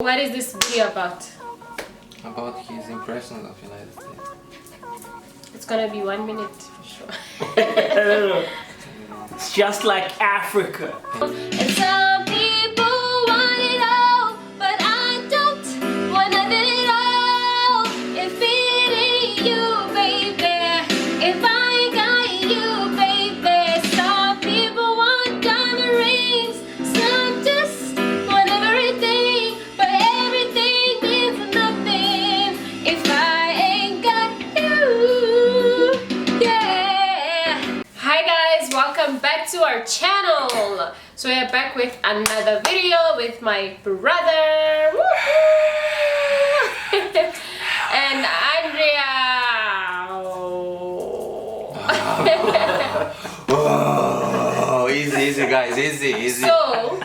What is this video about? About his impressions of United States. It's gonna be 1 minute for sure. I don't know. It's just like Africa. And some people want it all, but I don't want none of it all. If it ain't you, baby, if I ain't got you, baby. Some people want diamond rings, some just want everything, but everything means nothing if I ain't got you. Yeah. Hi guys, welcome back to our channel. So we are back with another video with my brother. And Andrea. Oh, easy guys, easy. So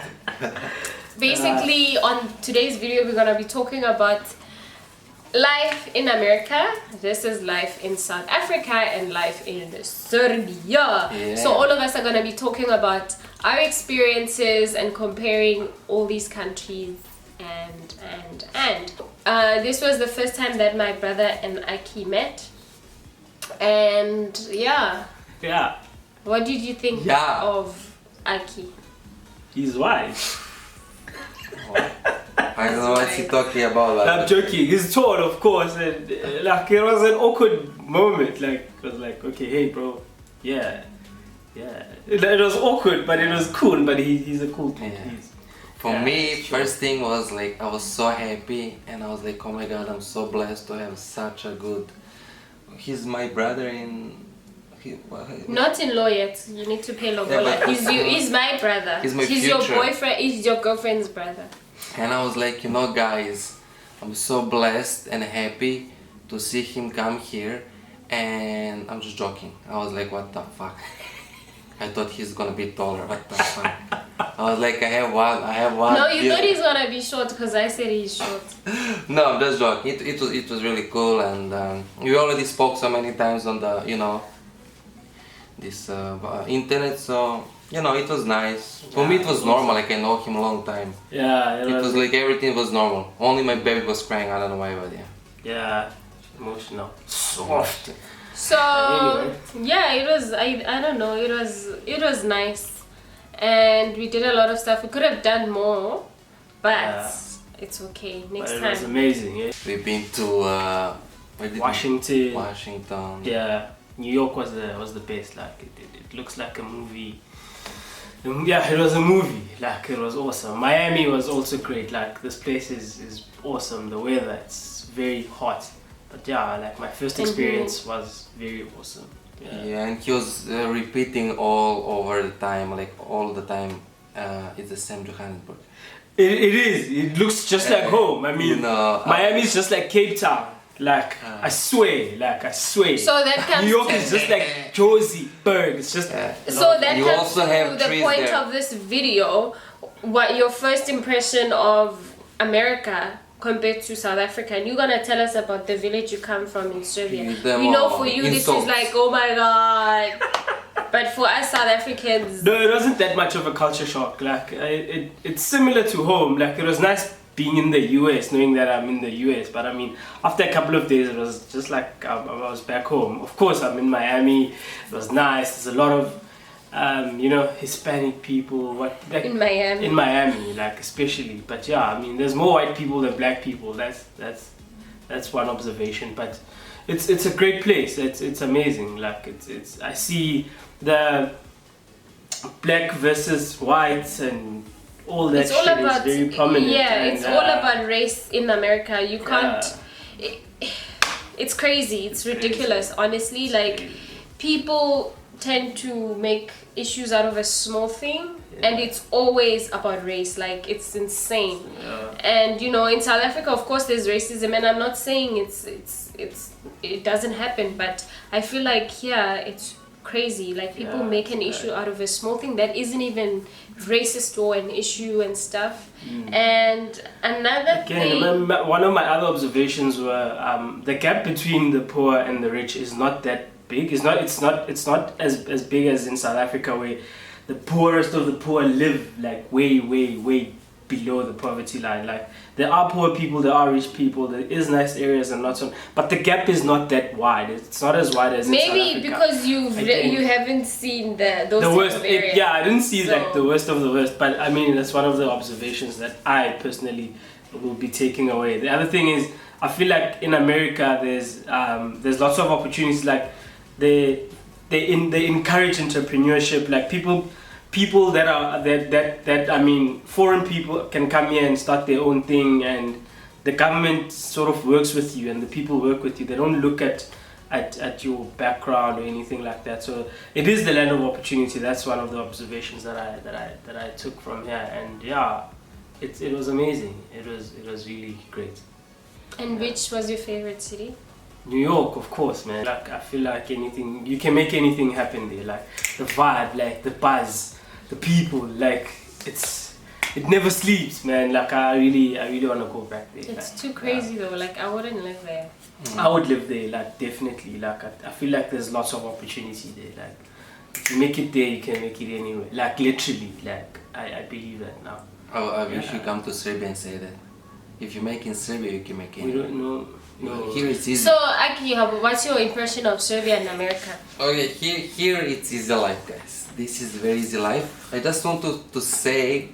basically on today's video we're gonna be talking about life in America. This is life in South Africa and life in Serbia. Yeah. So all of us are gonna be talking about our experiences and comparing all these countries and this was the first time that my brother and Aki met, and yeah, what did you think of Aki? He's white. I don't know what he's talking about. Like, I'm joking. He's tall, of course, and like it was an awkward moment. Like it was like, okay, hey, bro, yeah. It was awkward, but it was cool. But he's a cool kid. Yeah. For me, first thing was like I was so happy, and I was like, oh my god, I'm so blessed to have such a good. He's my brother in. Not in law yet. You need to pay lobola. Yeah, He's my brother. He's my your future. boyfriend. He's your girlfriend's brother. And I was like, you know, guys, I'm so blessed and happy to see him come here, and I'm just joking. I was like, what the fuck? I thought he's gonna be taller. What the fuck? I was like, I have one. No, you thought he's gonna be short because I said he's short. No, I'm just joking. It was really cool, and we already spoke so many times on the this internet, so it was nice. For me, it was normal. Like I know him a long time. Yeah, it was like everything was normal. Only my baby was crying. I don't know why, but yeah. Yeah, emotional, soft. So Anyway. yeah, it was. I don't know. It was nice, and we did a lot of stuff. We could have done more, but it's okay. Next But it time. was amazing. Yeah. We've been to where did Washington. Washington. Yeah, New York was the best. Like it looks like a movie. Yeah, it was a movie. Like it was awesome. Miami was also great. Like this place is awesome. The weather, it's very hot. But yeah, like my first experience was very awesome. Yeah, and he was repeating all over the time, like all the time. It's the same Johannesburg. It is. It looks just like home. I mean, Miami's just like Cape Town. Like I swear. So that comes New York is just like Johannesburg. It's just. So that You comes also to have the trees point there. of this video. What your first impression of America compared to South Africa, and you're gonna tell us about the village you come from in Serbia. We know for you this is like, oh my god, but for us South Africans, No, it wasn't that much of a culture shock. Like it's similar to home. Like it was nice being in the US, knowing that I'm in the US. But I mean, after a couple of days, it was just like I was back home. Of course, I'm in Miami. It was nice. There's a lot of Hispanic people. in Miami. In Miami, like especially. But yeah, I mean, there's more white people than black people. That's one observation. But it's a great place. It's amazing. Like it's I see the black versus whites and all that. It's all shit about is very prominent. it's all about race in America. You can't. It's crazy. It's ridiculous. Honestly, like people tend to make issues out of a small thing, and it's always about race. Like it's insane. And in South Africa, of course, there's racism, and I'm not saying it doesn't happen, but I feel like it's crazy. Like people make an issue out of a small thing that isn't even racist or an issue and stuff. And another thing, one of my other observations were the gap between the poor and the rich is not that big. It's not as big as in South Africa, where the poorest of the poor live like way below the poverty line. Like there are poor people, there are rich people, there is nice areas and not so, but the gap is not that wide. It's not as wide as in South Maybe Africa. because I think you haven't seen those the type worst. of areas. Yeah, I didn't see like So- the worst of the worst, but I mean that's one of the observations that I personally will be taking away. The other thing is I feel like in America there's lots of opportunities. Like they encourage entrepreneurship. Like people that are that I mean foreign people can come here and start their own thing, and the government sort of works with you and the people work with you. They don't look at your background or anything like that. So it is the land of opportunity. That's one of the observations that I took from here, and yeah, it was amazing. It was really great. And which was your favorite city? New York, of course, man. Like I feel like anything, you can make anything happen there. Like the vibe, like the buzz, the people, like it never sleeps, man. Like I really want to go back there. It's like, too crazy though. Like I wouldn't live there. I would live there, like definitely. Like I feel like there's lots of opportunity there. Like if you make it there, you can make it anywhere. Like literally, like I believe that now. Oh, I wish you come to Serbia and say that. If you make in Serbia, you can make We anywhere. don't know. No. Here it's easy. So Aki, what's your impression of Serbia and America? Okay, here it's easy life, guys. This is very easy life. I just want to say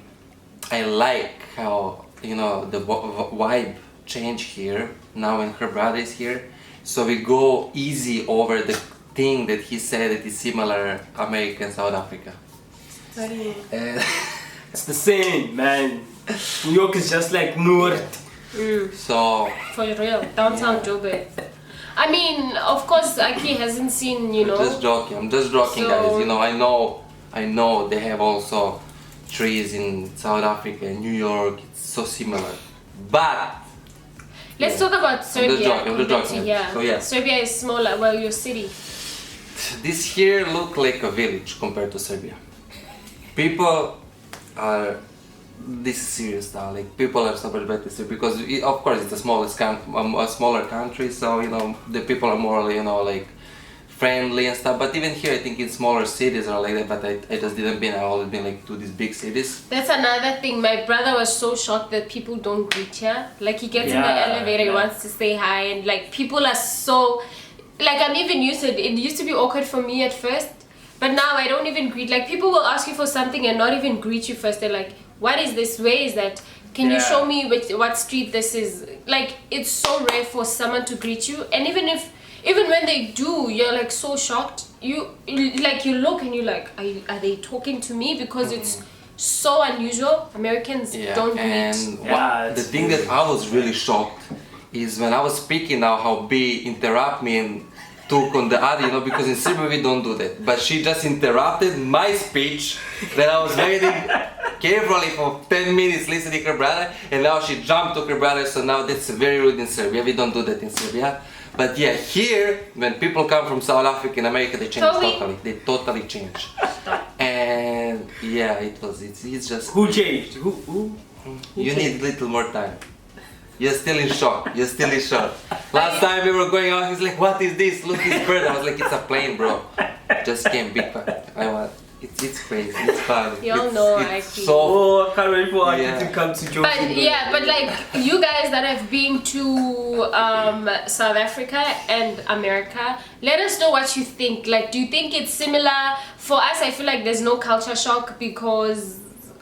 I like how, you know, the vibe change here now when her brother is here. So we go easy over the thing that he said that is similar America and South Africa. Sorry. And It's the same, man. New York is just like Noord. so For real, downtown Joburg. I mean, of course, Aki hasn't seen, you know. I'm just joking, So- guys. You know, I know they have also trees in South Africa and New York. It's so similar, but Let's talk about Serbia. joking, I'm just compared to joking. here. So, yeah. Serbia is smaller. Well, your city. this here look like a village compared to Serbia. People are, this is serious now, like people are so much better here because of course it's the smallest a smaller country, so you know the people are more, you know, like friendly and stuff. But even here I think in smaller cities are like that, but I just didn't been. I've always been like to these big cities. That's another thing. My brother was so shocked that people don't greet here. Like he gets in the Yeah, elevator, he yeah. wants to say hi, and like people are so. Like I'm even used to it. It used to be awkward for me at first, but now I don't even greet. Like people will ask you for something and not even greet you first. They're like, "What is this? Where is that? Can you Yeah. show me what street this is?" Like it's so rare for someone to greet you, and even when they do, you're like so shocked. You look and you're like, are they talking to me? Because it's so unusual. Americans don't and greet. Yeah, the it's thing that I was really shocked is when I was speaking now how B interrupt me and took on the other, you know, because in Serbia we don't do that. But she just interrupted my speech that I was waiting carefully for 10 minutes listening to her brother, and now she jumped to her brother, so now that's very rude in Serbia. We don't do that in Serbia. But yeah, here, when people come from South Africa and America, they change totally. They totally change. And yeah, it's just... Who changed? Who? You need little more time. You're still in shock. You're still in shock. Last time we were going out, he's like, "What is this? Look, this bird." I was like, "It's a plane, bro. Just came big fun." It's crazy. It's fun. You all It's- know, it's actually. so. Oh, I can't wait for Aki Yeah. to come to Joburg. But yeah, but like you guys that have been to South Africa and America, let us know what you think. Like, do you think it's similar? For us, I feel like there's no culture shock because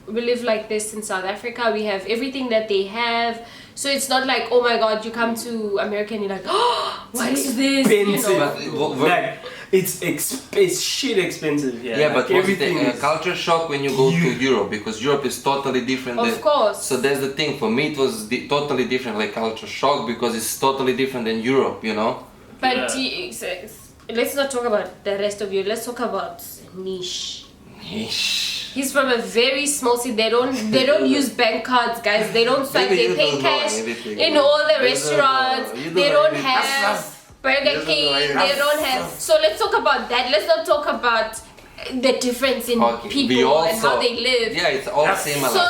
we live like this in South Africa. We have everything that they have. So it's not like, oh my god, you come to America and you're like, oh, what is this? You Expensive. know? Like it's shit expensive here. Yeah, like, but what's the everything is culture shock when you go to Europe, because Europe is totally different. Of course. So that's the thing. For me, it was totally different, like culture shock, because it's totally different than Europe, you know. But Yeah. let's not talk about the rest of you. Let's talk about Niche. Yeesh. He's from a very small city. They don't use bank cards, guys. They don't swipe. Maybe They you pay don't know cash anything. in all the You don't know. restaurants. You don't They know don't anything. have Burger You don't know King. anything. They don't have. So let's talk about that. Let's not talk about the difference in Okay, people we also, and how they live. Yeah, it's all similar. So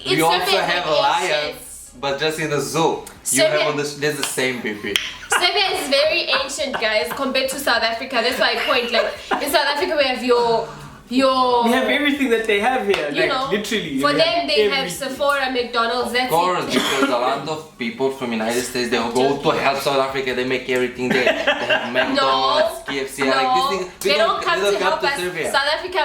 it's we also Serbia is have like lions, ancient. but just in the zoo. You Serbia- have on the there's the same baby. Serbia is very ancient, guys, compared to South Africa. That's why I point. Like in South Africa, we have your Yo. We have everything that they have here. You like, know, literally. for we them they have everything. Sephora, McDonald's. Of That's course, it. because a lot of people from United States, they go to help South Africa, they make everything there. They have McDonald's, KFC, like No, this thing. they don't come to help us. Serbia. South Africa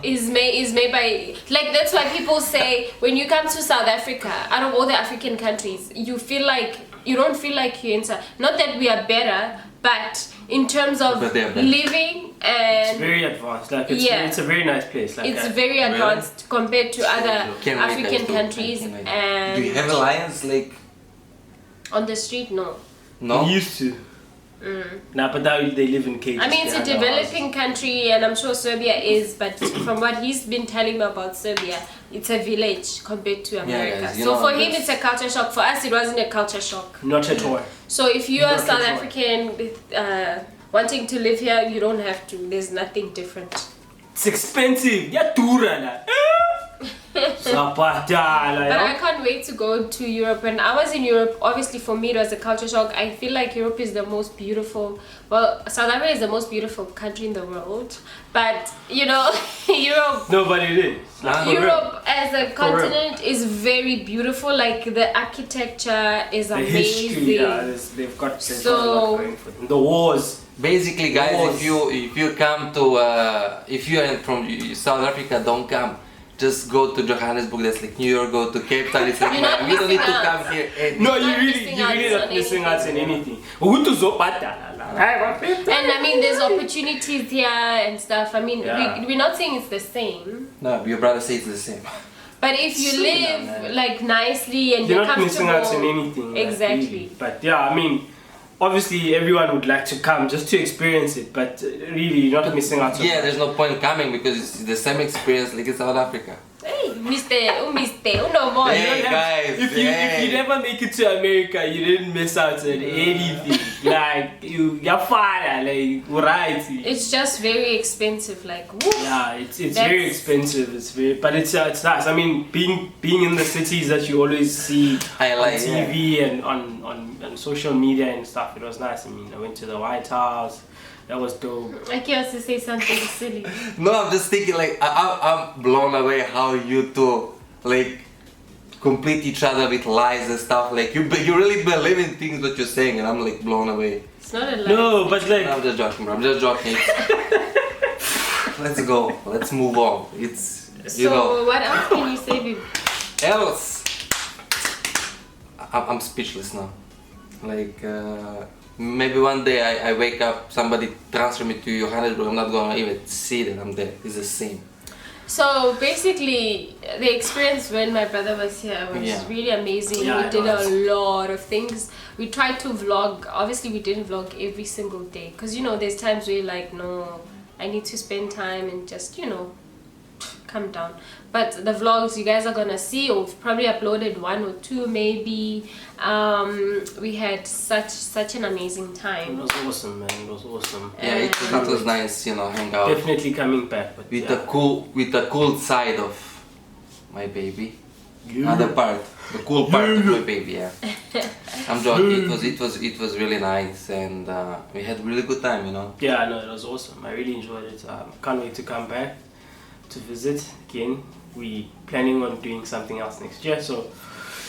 is made by, like, that's why people say when you come to South Africa, out of all the African countries, you don't feel like you're in not that we are better, but in terms of But they are better. living and It's very advanced. Like it's a very nice place. Like it's very advanced compared to other Can't wait, African guys, countries. can't wait. And Do you have a lions like? on the street, no. No. We used to. Nah, but now they live in cages. I mean, it's a They have no developing country, and I'm sure Serbia is, but from what he's been telling me about Serbia, it's a village compared to America. guys, you So know, for him, that's- it's a culture shock. For us, it wasn't a culture shock. houses. Not at all. So if you are Not South at all. African wanting to live here, you don't have to. There's nothing different. It's expensive. Yeah, dura la. Zapata la. But I can't wait to go to Europe. When I was in Europe, obviously for me it was a culture shock. I feel like Europe is the most beautiful. Well, South Africa is the most beautiful country in the world. But you know, Europe. No, but it is. Like, for real. Europe as a continent is very beautiful. Like the architecture is The amazing. history, they've got So- a lot going for them. The wars. Basically, guys, Wars. if you come to if you are from South Africa, don't come. Just go to Johannesburg. That's like New York. Go to Cape Town. It's like You're not man, you don't need to missing out. come here. No, You're you not really, missing you out really on not missing out on anything. And I mean, there's opportunities here and stuff. I mean, Yeah. we're not saying it's the same. No, your brother says it's the same. But if you live man. like nicely and You're you're not missing out on comfortable, anything. like, Exactly. really. But yeah, I mean, obviously everyone would like to come just to experience it, but really you're not missing out on Yeah, there's no point coming because it's the same experience like in South Africa. Hey, Mr. No more. Hey, guys, If you never make it to America, you didn't miss out on anything. Like you're fine, like right. It's just very expensive. Like, woo. Yeah, it's very That's- expensive. It's very, but it's nice. I mean, being in the cities that you always see I like, on TV and on social media and stuff, it was nice. I mean, I went to the White House. That was dope. I can't to say something silly. No, I'm just thinking like I'm blown away how you two like complete each other with lies and stuff. Like you really believe in things that you're saying, and I'm like blown away. It's not a lie. No, but like I'm just joking, bro. I'm just joking. Let's go. Let's move on. It's you So know what else can you say, babe? else. I'm speechless now. Like maybe one day I wake up, somebody transfer me to Johannesburg. I'm not gonna even see that I'm there. It's the same. So basically, the experience when my brother was here was Yeah. really amazing. Yeah, We it did was. a lot of things. We tried to vlog. Obviously, we didn't vlog every single day because you know there's times where you're like, no, I need to spend time and just calm down. But the vlogs you guys are gonna see, or we've probably uploaded 1 or 2 maybe. We had such an amazing it time. was awesome, man. It was awesome. Yeah, it was nice, hang out Definitely coming back, but with yeah. the cool side of my baby. Yeah. Other part, the cool part of my baby. Yeah, I'm joking. It was really nice, and we had really good time. Yeah, no, it was awesome. I really enjoyed it. Can't wait to come back to visit again. We planning on doing something else next year, so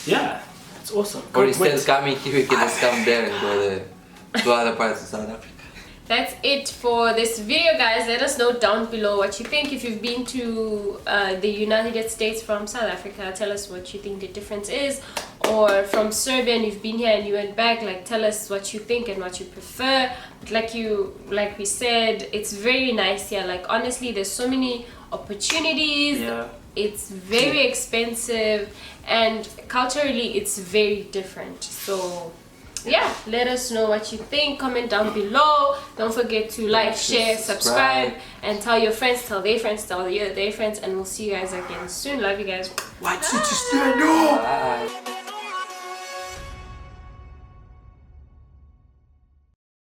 yeah, it's awesome. Or Can't instead wait. of coming here, we can just come there and go to other parts of South Africa. That's it for this video, guys. Let us know down below what you think. If you've been to the United States from South Africa, tell us what you think the difference is. Or from Serbia and you've been here and you went back, like tell us what you think and what you prefer. But like we said, it's very nice here. Like honestly, there's so many opportunities. Yeah. It's very expensive and culturally it's very different. So yeah, let us know what you think. Comment down below. Don't forget to like, share, subscribe, and tell your friends, tell their friends, tell their friends, and we'll see you guys again soon. Love you guys. Why did you stand up? Bye.